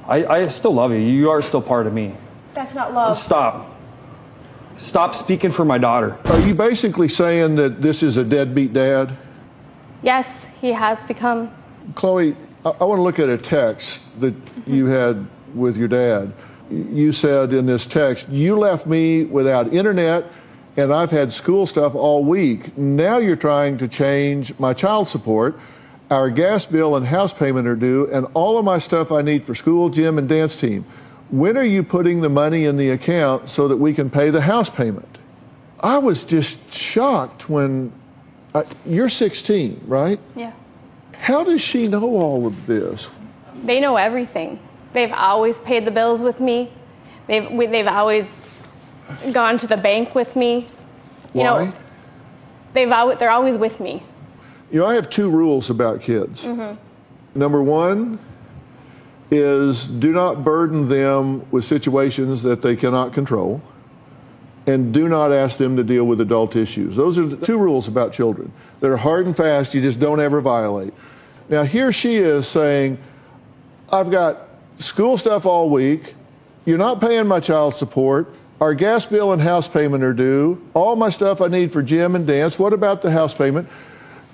I still love you. You are still part of me. That's not love. Stop. Stop speaking for my daughter. Are you basically saying that this is a deadbeat dad? Yes, he has become. Chloe, I want to look at a text that you had with your dad. You said in this text, you left me without internet and I've had school stuff all week. Now you're trying to change my child support. Our gas bill and house payment are due, and all of my stuff I need for school, gym, and dance team. When are you putting the money in the account so that we can pay the house payment? I was just shocked when, you're 16, right? Yeah. How does she know all of this? They know everything. They've always paid the bills with me. They've always gone to the bank with me. You Why? know, they're always with me. You know, I have two rules about kids. Mm-hmm. Number one is do not burden them with situations that they cannot control, and do not ask them to deal with adult issues. Those are the two rules about children. They're hard and fast, you just don't ever violate. Now here she is saying, I've got school stuff all week, you're not paying my child support, our gas bill and house payment are due, all my stuff I need for gym and dance, what about the house payment?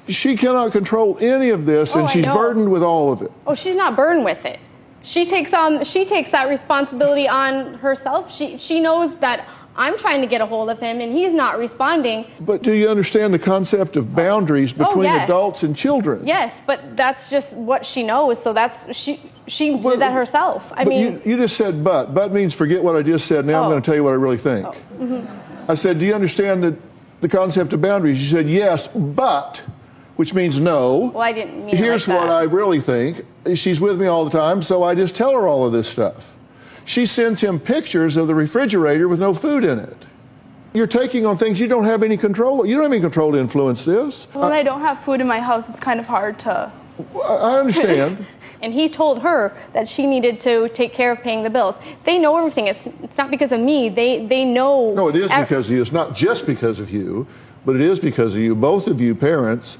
She cannot control any of this, and she's burdened with all of it. Oh, she's not burdened with it. She takes that responsibility on herself. She knows that I'm trying to get a hold of him and he's not responding. But do you understand the concept of boundaries between adults and children? Yes, but that's just what she knows. So she did that herself. I mean, you just said but. But means forget what I just said. Now I'm going to tell you what I really think. I said, do you understand the concept of boundaries? You said yes, but, which means no. Well, I didn't mean Here's it like what I really think. She's with me all the time, so I just tell her all of this stuff. She sends him pictures of the refrigerator with no food in it. You're taking on things you don't have any control. You don't have any control to influence this. When I don't have food in my house, it's kind of hard to... I understand. And he told her that she needed to take care of paying the bills. They know everything. It's not because of me. They know... No, it is because of you. It's not just because of you, but it is because of you. Both of you parents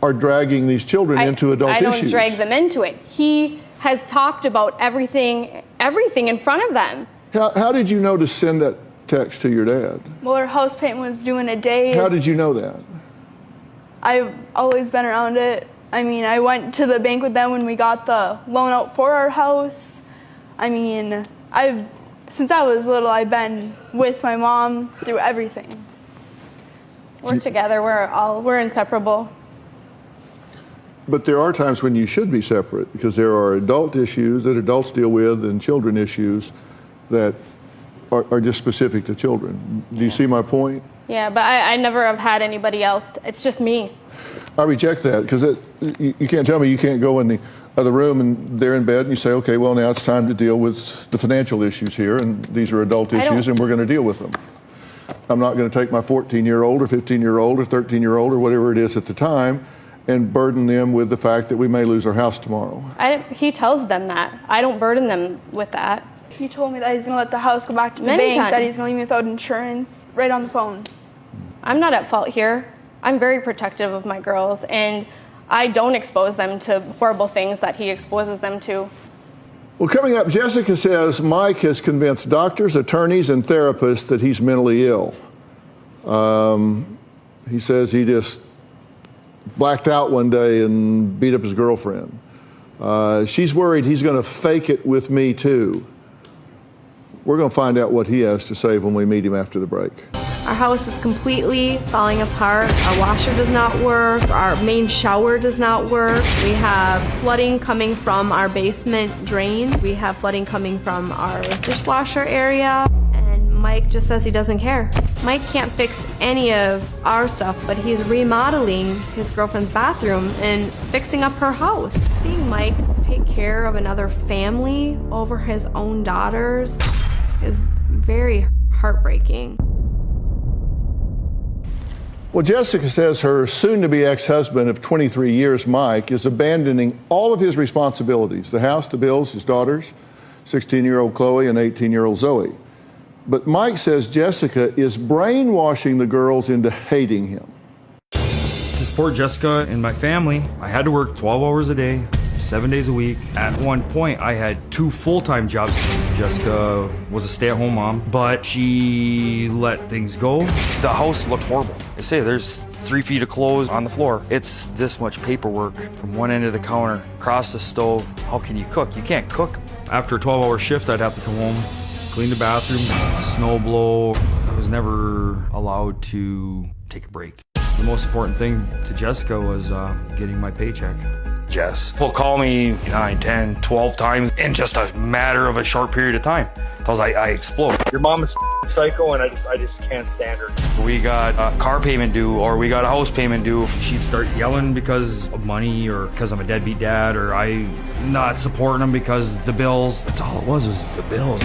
are dragging these children into adult issues. I don't drag them into it. He has talked about everything in front of them. How did you know to send that text to your dad? Well, our house payment was due in a day. How did you know that? I've always been around it. I mean, I went to the bank with them when we got the loan out for our house. I mean, since I was little, I've been with my mom through everything. We're together. We're inseparable. But there are times when you should be separate because there are adult issues that adults deal with and children issues that are just specific to children. Do you see my point? Yeah, but I never have had anybody else. It's just me. I reject that because you can't tell me you can't go in the other room and they're in bed and you say, okay, well, now it's time to deal with the financial issues here, and these are adult issues and we're going to deal with them. I'm not going to take my 14-year-old or 15-year-old or 13-year-old or whatever it is at the time and burden them with the fact that we may lose our house tomorrow. He tells them that. I don't burden them with that. He told me that he's going to let the house go back to the bank, that he's going to leave me without insurance, right on the phone. I'm not at fault here. I'm very protective of my girls, and I don't expose them to horrible things that he exposes them to. Well, coming up, Jessica says Mike has convinced doctors, attorneys, and therapists that he's mentally ill. He says he just blacked out one day and beat up his girlfriend. She's worried he's going to fake it with me too. We're going to find out what he has to say when we meet him after the break. Our house is completely falling apart. Our washer does not work. Our main shower does not work. We have flooding coming from our basement drain. We have flooding coming from our dishwasher area. And Mike just says he doesn't care. Mike can't fix any of our stuff, but he's remodeling his girlfriend's bathroom and fixing up her house. Seeing Mike take care of another family over his own daughters is very heartbreaking. Well, Jessica says her soon-to-be ex-husband of 23 years, Mike, is abandoning all of his responsibilities, the house, the bills, his daughters, 16-year-old Chloe and 18-year-old Zoe. But Mike says Jessica is brainwashing the girls into hating him. To support Jessica and my family, I had to work 12 hours a day, 7 days a week. At one point, I had 2 full-time jobs. Jessica was a stay-at-home mom, but she let things go. The house looked horrible. I say there's 3 feet of clothes on the floor. It's this much paperwork from one end of the counter, across the stove. How can you cook? You can't cook. After a 12-hour shift, I'd have to come home, clean the bathroom, snow blow. I was never allowed to take a break. The most important thing to Jessica was getting my paycheck. Jess will call me 9, 10, 12 times in just a matter of a short period of time. Because I explode. Your mom is psycho, and I just can't stand her. We got a car payment due, or we got a house payment due. She'd start yelling because of money, or because I'm a deadbeat dad, or I not supporting them because the bills. That's all it was the bills.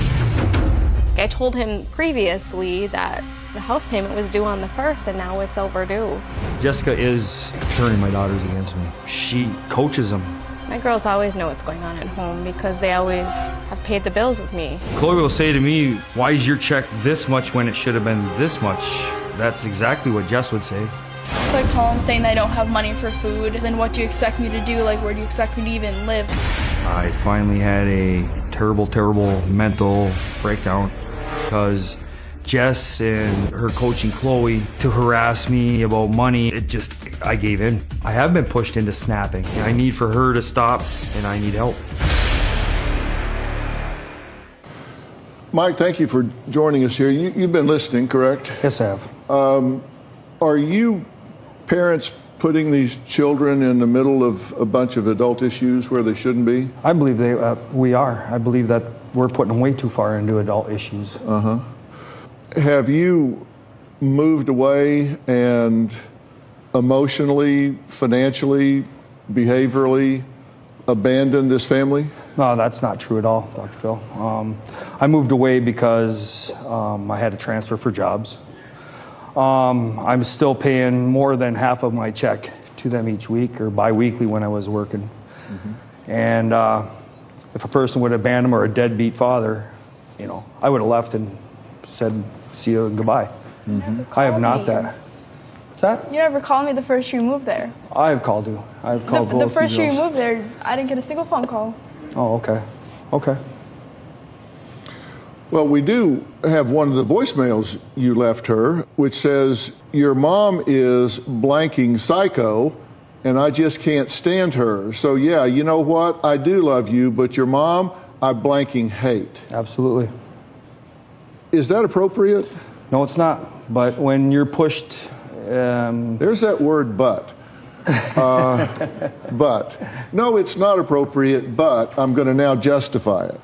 I told him previously that the house payment was due on the 1st and now it's overdue. Jessica is turning my daughters against me. She coaches them. My girls always know what's going on at home because they always have paid the bills with me. Chloe will say to me, why is your check this much when it should have been this much? That's exactly what Jess would say. So I call him saying that I don't have money for food. Then what do you expect me to do? Like, where do you expect me to even live? I finally had a terrible, terrible mental breakdown because Jess and her coaching Chloe to harass me about money, I gave in. I have been pushed into snapping. I need for her to stop, and I need help. Mike, thank you for joining us here. You've been listening, correct? Yes, I have. Are you parents putting these children in the middle of a bunch of adult issues where they shouldn't be? I believe we are. I believe that we're putting them way too far into adult issues. Have you moved away and emotionally, financially, behaviorally abandoned this family? No, that's not true at all, Dr. Phil. I moved away because I had to transfer for jobs. I'm still paying more than half of my check to them each week or bi-weekly when I was working. And if a person would abandon them or a deadbeat father, I would have left and said, see you and goodbye. I have not that. What's that? You never called me the first year you moved there. I have called you. I've called both The first year you girls. moved there, I didn't get a single phone call. Oh, okay. Okay. Well, we do have one of the voicemails you left her, which says, your mom is blanking psycho, and I just can't stand her. So yeah, you know what? I do love you, but your mom, I blanking hate. Absolutely. Is that appropriate? No, it's not. But when you're pushed... There's that word but. But. No, it's not appropriate, but I'm going to now justify it.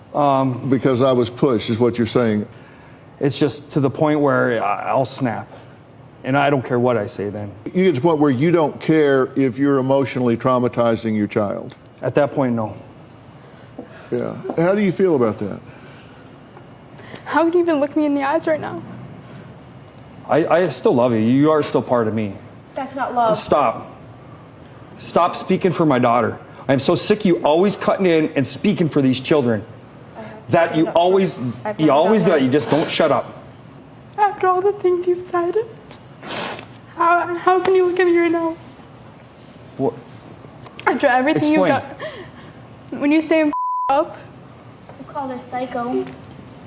Because I was pushed, is what you're saying. It's just to the point where I'll snap. And I don't care what I say then. You get to the point where you don't care if you're emotionally traumatizing your child. At that point, no. Yeah. How do you feel about that? How could you even look me in the eyes right now? I still love you. You are still part of me. That's not love. Stop. Stop speaking for my daughter. I'm so sick of you always cutting in and speaking for these children. That you always do that. You just don't shut up. After all the things you've said, how can you look at me right now? What? After everything you've done, when you say I'm up, You called her psycho.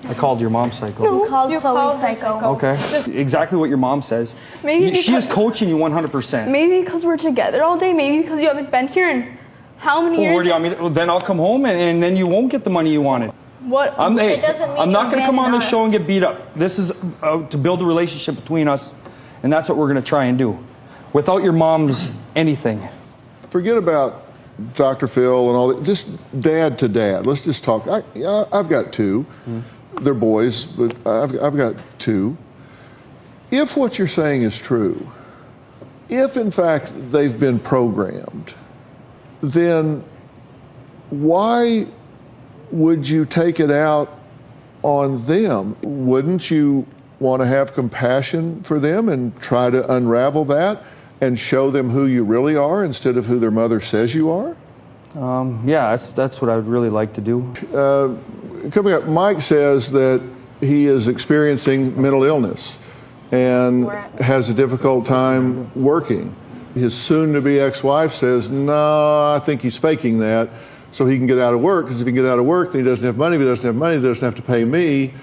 I called your mom psycho. You called You Chloe called her psycho. psycho. Okay. Exactly what your mom says. Maybe She is because- coaching you 100%. maybe because we're together all day, maybe because you haven't been here in how many Well, years? where do you want me to, well, then I'll come home and then you won't get the money you wanted. What? I'm It doesn't mean I'm not you going to come on abandon this show us. and get beat up. This is to build a relationship between us, and that's what we're going to try and do. Without your mom's anything. Forget about Dr. Phil and all that. Just dad to dad. Let's just talk. I've got 2. They're boys, but I've got 2. If what you're saying is true, if in fact they've been programmed, then why would you take it out on them? Wouldn't you want to have compassion for them and try to unravel that and show them who you really are instead of who their mother says you are? Yeah, that's what I would really like to do. Coming up, Mike says that he is experiencing mental illness and has a difficult time working. His soon-to-be ex-wife says, no, I think he's faking that. so he can get out of work, because if he can get out of work, then he doesn't have money. If he doesn't have money, he doesn't have to pay me.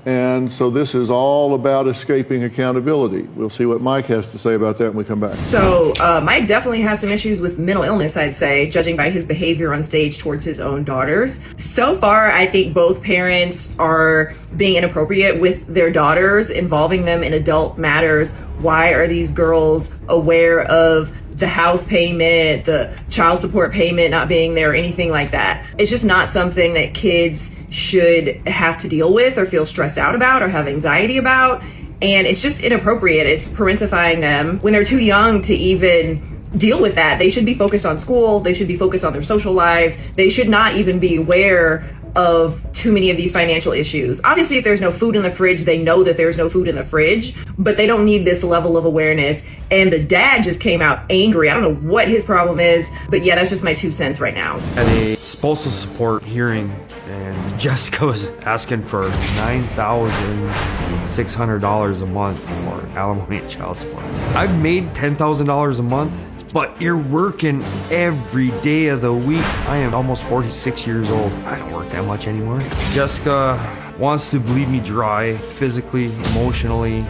And so this is all about escaping accountability. We'll see what Mike has to say about that when we come back. So Mike definitely has some issues with mental illness, I'd say, judging by his behavior on stage towards his own daughters. So far, I think both parents are being inappropriate with their daughters, involving them in adult matters. Why are these girls aware of the house payment, the child support payment not being there, or anything like that? It's just not something that kids should have to deal with or feel stressed out about or have anxiety about. And it's just inappropriate. It's parentifying them when they're too young to even deal with that. They should be focused on school. They should be focused on their social lives. They should not even be aware of too many of these financial issues. Obviously, if there's no food in the fridge, they know that there's no food in the fridge, but they don't need this level of awareness. And the dad just came out angry. I don't know what his problem is, but yeah, that's just my 2 cents right now. At a spousal support hearing, and Jessica was asking for $9,600 a month for alimony and child support. I've made $10,000 a month, but you're working every day of the week. I am almost 46 years old. I don't work that much anymore. Jessica wants to bleed me dry, physically, emotionally,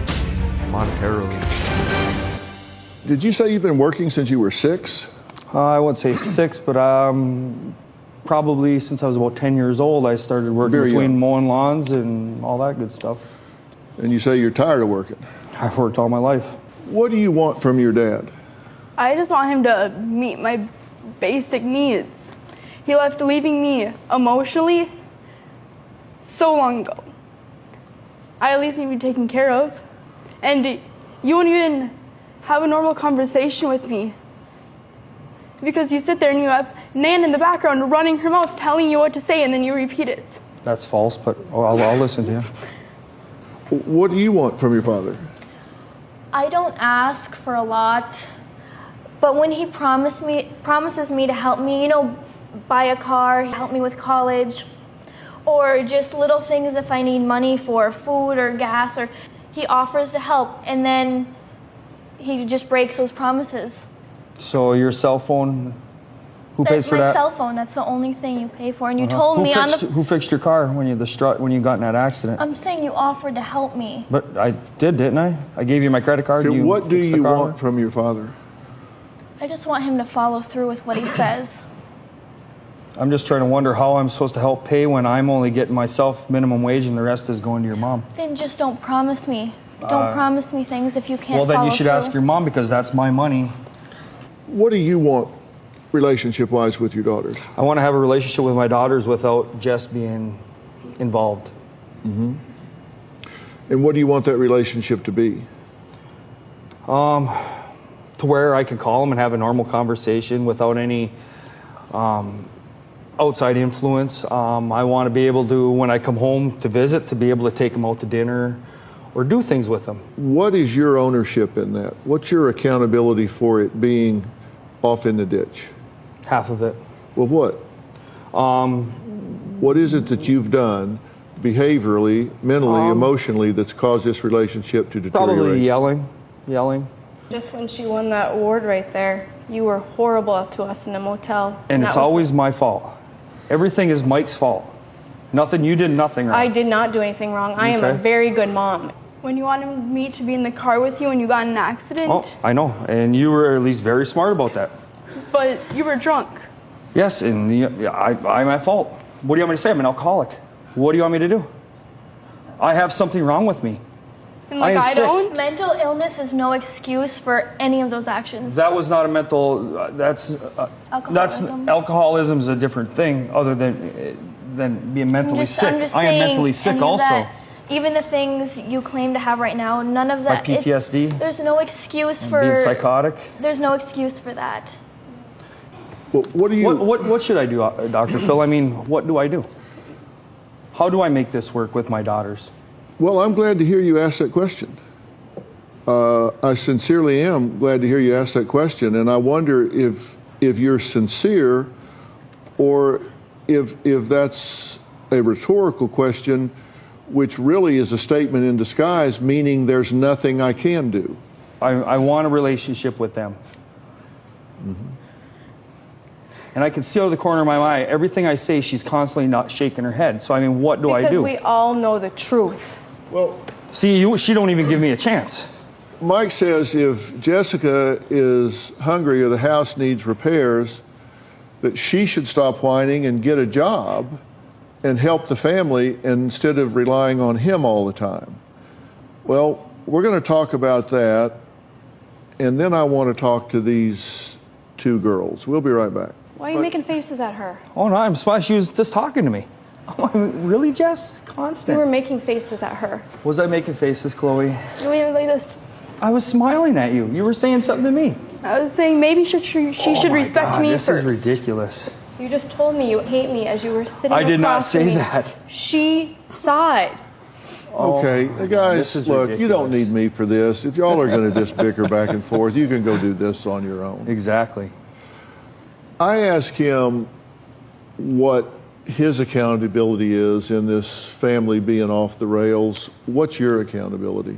monetarily. Did you say you've been working since you were 6? I wouldn't say 6, but probably since I was about 10 years old, I started working between mowing lawns and all that good stuff. And you say you're tired of working. I've worked all my life. What do you want from your dad? I just want him to meet my basic needs. He left leaving me emotionally so long ago. I at least need to be taken care of. And you won't even have a normal conversation with me, because you sit there and you have Nan in the background running her mouth telling you what to say, and then you repeat it. That's false, but I'll listen to you. What do you want from your father? I don't ask for a lot, but when he promises me to help me, you know, buy a car, help me with college, or just little things if I need money for food or gas, or he offers to help, and then he just breaks those promises. So your cell phone, who pays for that? My cell phone, that's the only thing you pay for. And you told me Who fixed your car when you got in that accident? I'm saying you offered to help me. But I did, didn't I? I gave you my credit card. Okay, what do you want from your father? I just want him to follow through with what he says. I'm just trying to wonder how I'm supposed to help pay when I'm only getting myself minimum wage and the rest is going to your mom. Then just don't promise me. Don't promise me things if you can't Well, then you should follow ask your mom, because that's my money. What do you want relationship-wise with your daughters? I want to have a relationship with my daughters without Jess being involved. Mm-hmm. And what do you want that relationship to be? To where I can call them and have a normal conversation without any outside influence. I want to be able to, when I come home to visit, to be able to take them out to dinner or do things with them. What is your ownership in that? What's your accountability for it being off in the ditch? Half of it. Well, what? What is it that you've done behaviorally, mentally, emotionally, that's caused this relationship to deteriorate? Probably yelling. Just when she won that award right there, you were horrible to us in a motel. And it's always my fault. Everything is Mike's fault. You did nothing wrong. I did not do anything wrong. I am a very good mom. When you wanted me to be in the car with you when you got in an accident. Oh, I know. And you were at least very smart about that. But you were drunk. Yes, and I'm at fault. What do you want me to say? I'm an alcoholic. What do you want me to do? I have something wrong with me. And I don't. Mental illness is no excuse for any of those actions. That was not a mental. Alcoholism is a different thing, other than being mentally sick. I am mentally sick also. Even the things you claim to have right now, none of that. Like PTSD. There's no excuse for being psychotic. There's no excuse for that. Well, what should I do, Dr. Phil? I mean, what do I do? How do I make this work with my daughters? Well, I'm glad to hear you ask that question. I sincerely am glad to hear you ask that question, and I wonder if you're sincere, or if that's a rhetorical question, which really is a statement in disguise, meaning there's nothing I can do. I want a relationship with them. Mm-hmm. And I can see out of the corner of my eye, everything I say, she's constantly not shaking her head. So, I mean, what do I do? Because we all know the truth. Well, See, she don't even give me a chance. Mike says if Jessica is hungry or the house needs repairs, that she should stop whining and get a job and help the family instead of relying on him all the time. Well, we're going to talk about that, and then I want to talk to these two girls. We'll be right back. Why are you making faces at her? Oh, no, I'm surprised she was just talking to me. Oh, really, Jess? You Constant. were making faces at her. Was I making faces, Chloe? You were like this. I was smiling at you. You were saying something to me. I was saying maybe she should respect me this first. is ridiculous. You just told me you hate me as you were sitting I did not across from say me. that. She saw it. Okay, this guys, is look, you don't ridiculous. need me for this. If y'all are going to just bicker back and forth, you can go do this on your own. Exactly. I asked him what his accountability is in this family being off the rails. What's your accountability?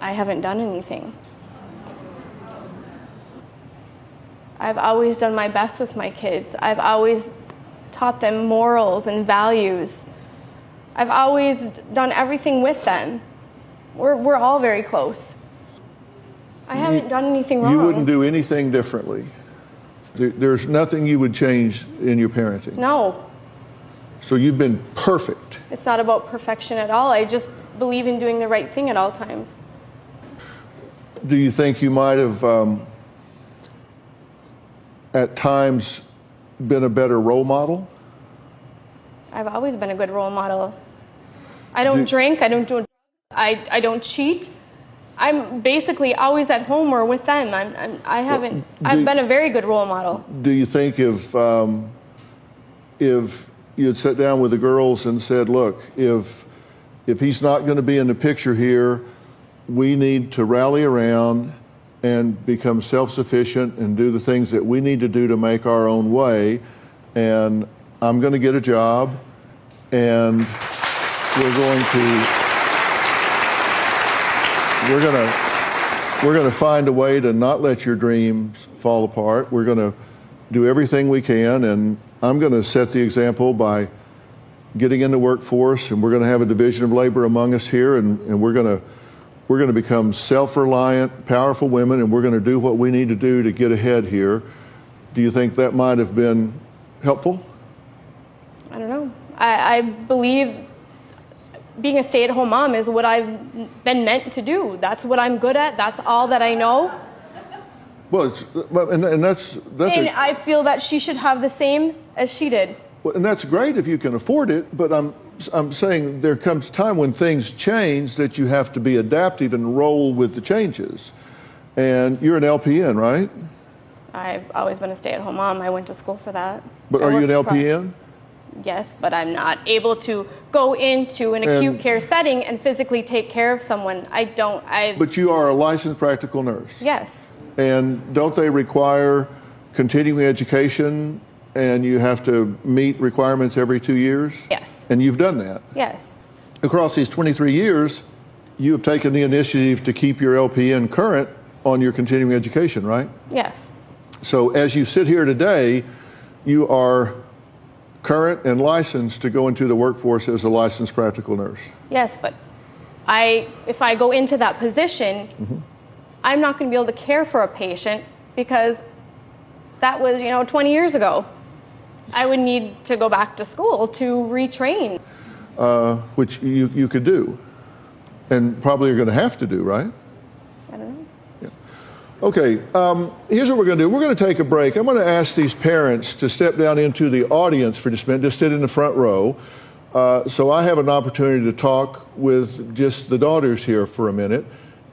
I haven't done anything. I've always done my best with my kids. I've always taught them morals and values. I've always done everything with them. We're all very close. I haven't done anything wrong. You wouldn't do anything differently. There's nothing you would change in your parenting. No, So you've been perfect. it's not about perfection at all. I just believe in doing the right thing at all times. Do you think you might have, at times, been a better role model? I've always been a good role model. I don't drink. I don't do. I don't cheat. I'm basically always at home or with them. I've been a very good role model. Do you think if you had sat down with the girls and said, look, if he's not going to be in the picture here, we need to rally around and become self-sufficient and do the things that we need to do to make our own way, and I'm going to get a job, and we're going to find a way to not let your dreams fall apart. We're going to do everything we can, and I'm going to set the example by getting in the workforce, and we're going to have a division of labor among us here, and we're going to become self-reliant, powerful women, and we're going to do what we need to do to get ahead here. Do you think that might have been helpful? I don't know. I believe being a stay-at-home mom is what I've been meant to do. That's what I'm good at. That's all that I know. Well, that's And I feel that she should have the same as she did. and that's great if you can afford it. But I'm saying there comes a time when things change that you have to be adaptive and roll with the changes. And you're an LPN, right? I've always been a stay-at-home mom. I went to school for that. But I are you an worked across- LPN? Yes, but I'm not able to go into an acute care setting and physically take care of someone. But you are a licensed practical nurse. Yes. And don't they require continuing education, and you have to meet requirements every 2 years? Yes. And you've done that. Yes. Across these 23 years, you have taken the initiative to keep your LPN current on your continuing education, right? Yes. So as you sit here today, you are current and licensed to go into the workforce as a licensed practical nurse. Yes, but if I go into that position, I'm not going to be able to care for a patient because that was, 20 years ago. I would need to go back to school to retrain. Which you could do, and probably are going to have to do, right? I don't know. Okay, here's what we're going to do. We're going to take a break. I'm going to ask these parents to step down into the audience for just a minute, just sit in the front row. So I have an opportunity to talk with just the daughters here for a minute.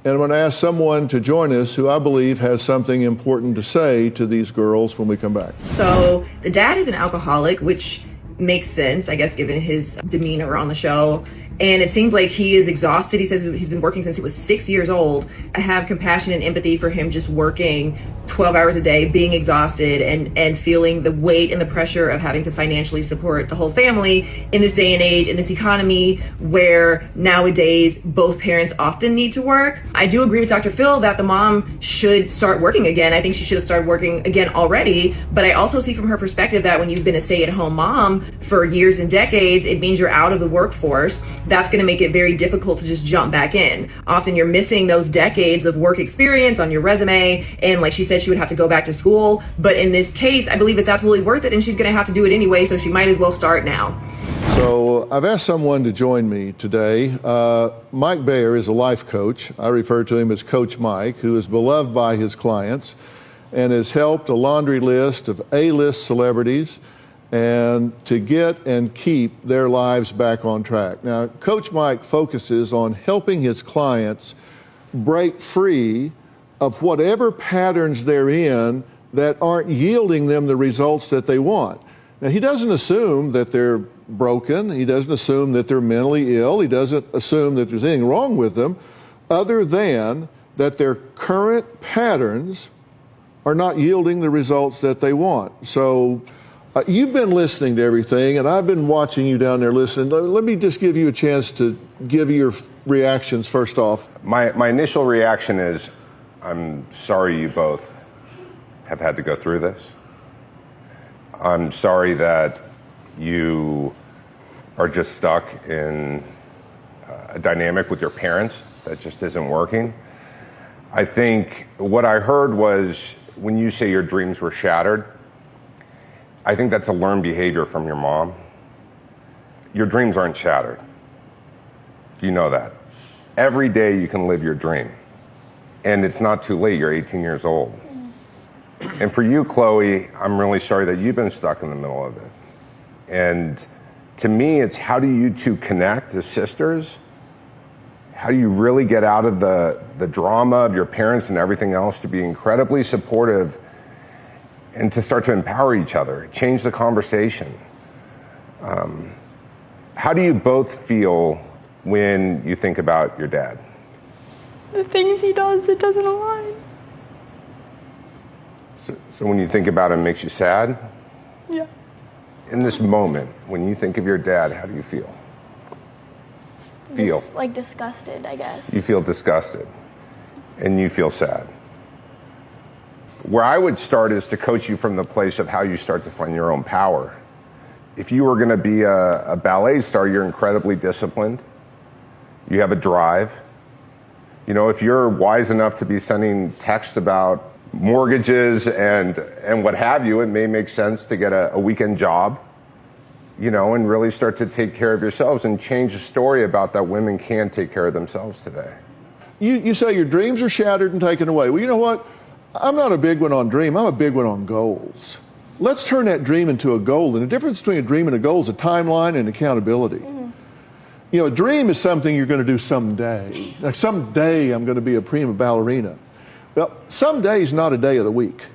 And I'm going to ask someone to join us who I believe has something important to say to these girls when we come back. So the dad is an alcoholic, which makes sense, I guess, given his demeanor on the show. And it seems like he is exhausted. He says he's been working since he was 6 years old. I have compassion and empathy for him just working 12 hours a day, being exhausted and feeling the weight and the pressure of having to financially support the whole family in this day and age, in this economy where nowadays both parents often need to work. I do agree with Dr. Phil that the mom should start working again. I think she should have started working again already. But I also see from her perspective that when you've been a stay-at-home mom for years and decades, it means you're out of the workforce. That's going to make it very difficult to just jump back in. Often you're missing those decades of work experience on your resume. And like she said, she would have to go back to school. But in this case, I believe it's absolutely worth it. And she's going to have to do it anyway. So she might as well start now. So I've asked someone to join me today. Mike Bayer is a life coach. I refer to him as Coach Mike, who is beloved by his clients and has helped a laundry list of A-list celebrities and to get and keep their lives back on track. Now, Coach Mike focuses on helping his clients break free of whatever patterns they're in that aren't yielding them the results that they want. Now, he doesn't assume that they're broken. He doesn't assume that they're mentally ill. He doesn't assume that there's anything wrong with them, other than that their current patterns are not yielding the results that they want. So you've been listening to everything, and I've been watching you down there listening. Let me just give you a chance to give your reactions first off. My initial reaction is, I'm sorry you both have had to go through this. I'm sorry that you are just stuck in a dynamic with your parents that just isn't working. I think what I heard was when you say your dreams were shattered, I think that's a learned behavior from your mom. Your dreams aren't shattered. Do you know that? Every day you can live your dream. And it's not too late, you're 18 years old. And for you, Chloe, I'm really sorry that you've been stuck in the middle of it. And to me, it's how do you two connect as sisters? How do you really get out of the drama of your parents and everything else to be incredibly supportive and to start to empower each other, change the conversation? How do you both feel when you think about your dad? The things he does, it doesn't align. So when you think about him, it makes you sad? Yeah. In this moment, when you think of your dad, how do you feel? Just like disgusted, I guess. You feel disgusted and you feel sad. Where I would start is to coach you from the place of how you start to find your own power. If you were going to be a ballet star, you're incredibly disciplined. You have a drive. You know, if you're wise enough to be sending texts about mortgages and what have you, it may make sense to get a weekend job, you know, and really start to take care of yourselves and change the story about that women can take care of themselves today. You say your dreams are shattered and taken away. Well, you know what? I'm not a big one on dream. I'm a big one on goals. Let's turn that dream into a goal. And the difference between a dream and a goal is a timeline and accountability. Mm-hmm. You know, a dream is something you're going to do someday. Like someday I'm going to be a prima ballerina. Well, someday is not a day of the week.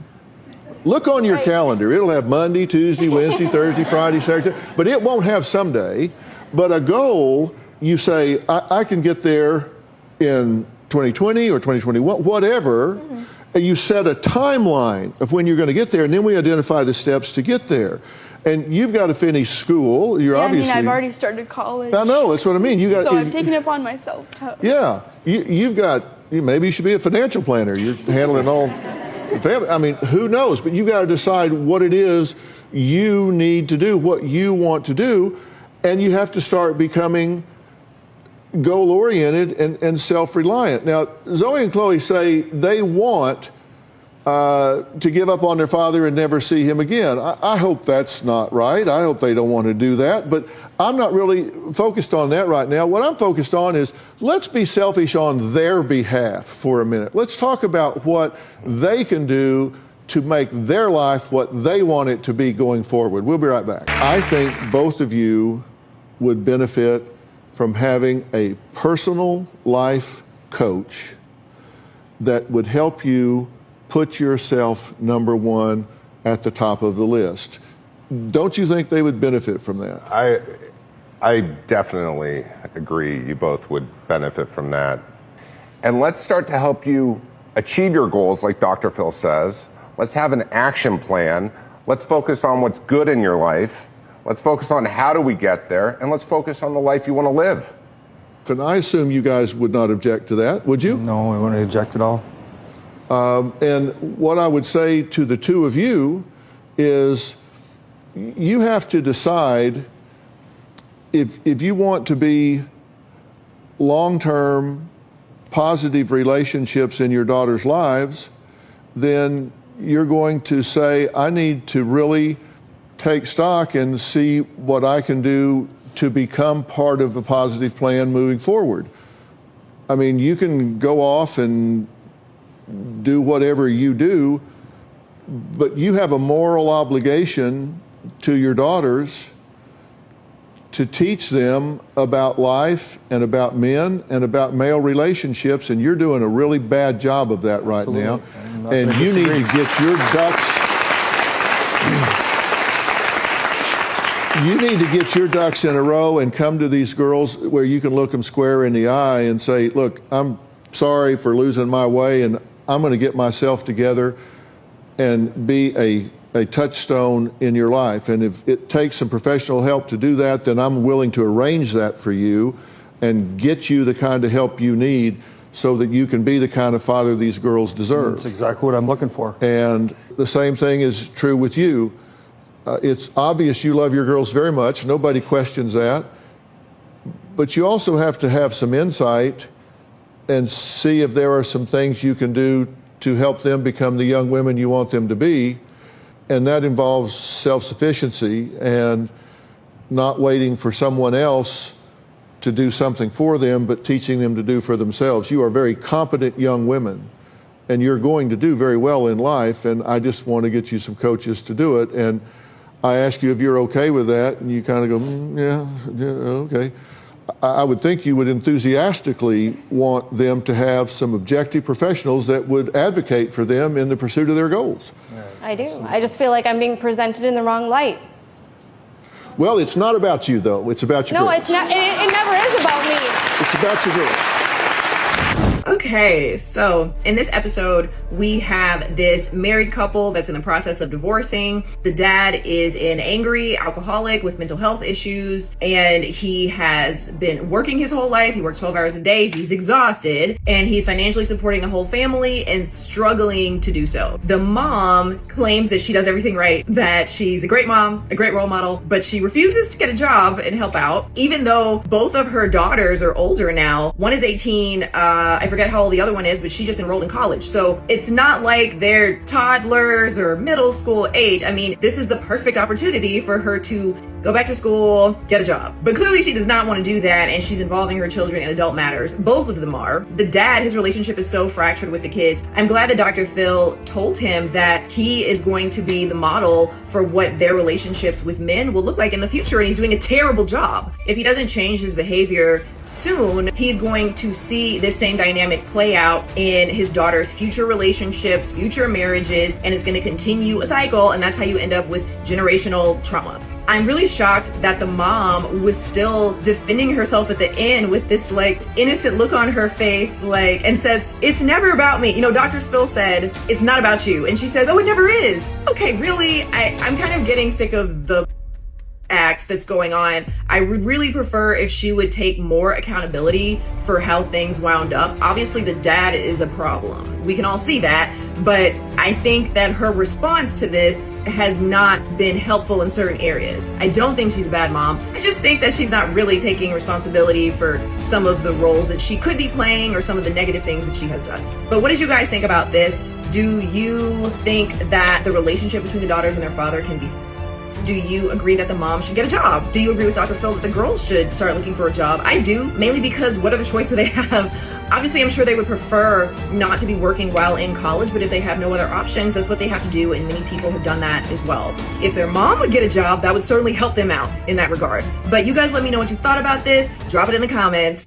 Look on your calendar. It'll have Monday, Tuesday, Wednesday, Thursday, Friday, Saturday, but it won't have someday. But a goal, you say, I can get there in 2020 or 2021, whatever. Mm-hmm. And you set a timeline of when you're going to get there, and then we identify the steps to get there. And you've got to finish school. You're obviously. I mean, I've already started college. I know, that's what I mean. So I've taken it upon myself. Yeah, you've got. Maybe you should be a financial planner. You're handling all. I mean, who knows? But you got to decide what it is you need to do, what you want to do, and you have to start becoming goal-oriented and self-reliant. Now, Zoe and Chloe say they want to give up on their father and never see him again. I hope that's not right. I hope they don't want to do that, but I'm not really focused on that right now. What I'm focused on is let's be selfish on their behalf for a minute. Let's talk about what they can do to make their life what they want it to be going forward. We'll be right back. I think both of you would benefit from having a personal life coach that would help you put yourself number one at the top of the list. Don't you think they would benefit from that? I definitely agree you both would benefit from that. And let's start to help you achieve your goals, like Dr. Phil says. Let's have an action plan. Let's focus on what's good in your life. Let's focus on how do we get there, and let's focus on the life you want to live. And I assume you guys would not object to that, would you? No, we wouldn't object at all. And what I would say to the two of you is you have to decide if you want to be long-term positive relationships in your daughter's lives, then you're going to say, I need to really take stock and see what I can do to become part of a positive plan moving forward. I mean, you can go off and do whatever you do, but you have a moral obligation to your daughters to teach them about life and about men and about male relationships, and you're doing a really bad job of that right now. And you need to get your ducks. You need to get your ducks in a row and come to these girls where you can look them square in the eye and say, look, I'm sorry for losing my way, and I'm going to get myself together and be a touchstone in your life. And if it takes some professional help to do that, then I'm willing to arrange that for you and get you the kind of help you need so that you can be the kind of father these girls deserve. That's exactly what I'm looking for. And the same thing is true with you. It's obvious you love your girls very much. Nobody questions that. But you also have to have some insight and see if there are some things you can do to help them become the young women you want them to be. And that involves self-sufficiency and not waiting for someone else to do something for them, but teaching them to do for themselves. You are very competent young women, and you're going to do very well in life, and I just want to get you some coaches to do it. And I ask you if you're okay with that, and you kind of go, yeah, okay. I would think you would enthusiastically want them to have some objective professionals that would advocate for them in the pursuit of their goals. I do. I just feel like I'm being presented in the wrong light. Well, it's not about you, though. It's about your girls. No, it's not. It never is about me. It's about your girls. Okay, so in this episode, we have this married couple that's in the process of divorcing. The dad is an angry alcoholic with mental health issues, and he has been working his whole life. He works 12 hours a day. He's exhausted, and he's financially supporting the whole family and struggling to do so. The mom claims that she does everything right, that she's a great mom, a great role model, but she refuses to get a job and help out, even though both of her daughters are older now. One is 18, I forget how old the other one is, but she just enrolled in college. So it's not like they're toddlers or middle school age. I mean, this is the perfect opportunity for her to go back to school, get a job. But clearly she does not want to do that, and she's involving her children in adult matters. Both of them are. The dad, his relationship is so fractured with the kids. I'm glad that Dr. Phil told him that he is going to be the model for what their relationships with men will look like in the future, and he's doing a terrible job. If he doesn't change his behavior soon, he's going to see this same dynamic play out in his daughter's future relationships, future marriages, and it's going to continue a cycle, and that's how you end up with generational trauma. I'm really shocked that the mom was still defending herself at the end with this like innocent look on her face, like, and says, it's never about me. You know, Dr. Phil said, it's not about you. And she says, oh, it never is. Okay, really? I'm kind of getting sick of the act that's going on. I would really prefer if she would take more accountability for how things wound up. Obviously, the dad is a problem. We can all see that. But I think that her response to this has not been helpful in certain areas. I don't think she's a bad mom. I just think that she's not really taking responsibility for some of the roles that she could be playing or some of the negative things that she has done. But what did you guys think about this? Do you think that the relationship between the daughters and their father can be... Do you agree that the mom should get a job? Do you agree with Dr. Phil that the girls should start looking for a job? I do, mainly because what other choice do they have? Obviously, I'm sure they would prefer not to be working while in college, but if they have no other options, that's what they have to do, and many people have done that as well. If their mom would get a job, that would certainly help them out in that regard. But you guys let me know what you thought about this. Drop it in the comments.